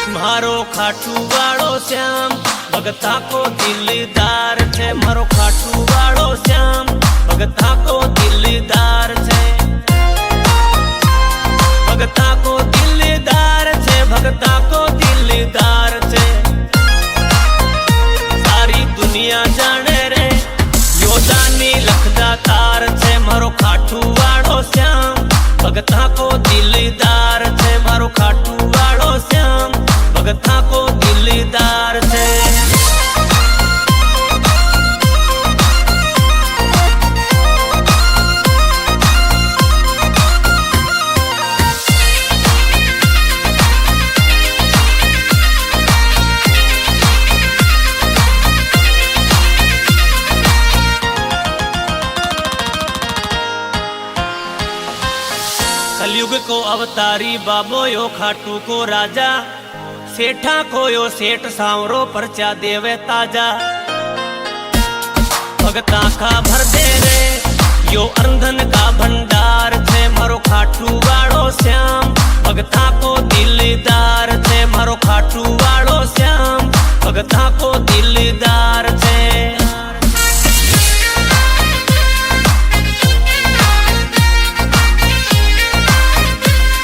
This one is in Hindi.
मारो खाटू वालो श्याम भगता को दिलदार छे। मारो खाटू वालो श्याम भगता को दिलदार छे। भगता को दिलदार छे। भगता को दिलदार छे। सारी दुनिया जाने रे योदानी लखदातार छे। मारो खाटू वालो श्याम भगता को दिलदार छे। मारो खाटू वालो श्याम भगता को दिलदार छे। कलयुग को अवतारी बाबो यो खाटू को राजा। सेठा को यो सेठ सांवरो परचा देवे ताजा। भगता का भर दे रे यो अर्धन का भंडार छे। मारो खाटू वालो श्याम भगता को दिलदार छे। मारो खाटू वालो श्याम भगता को दिलदार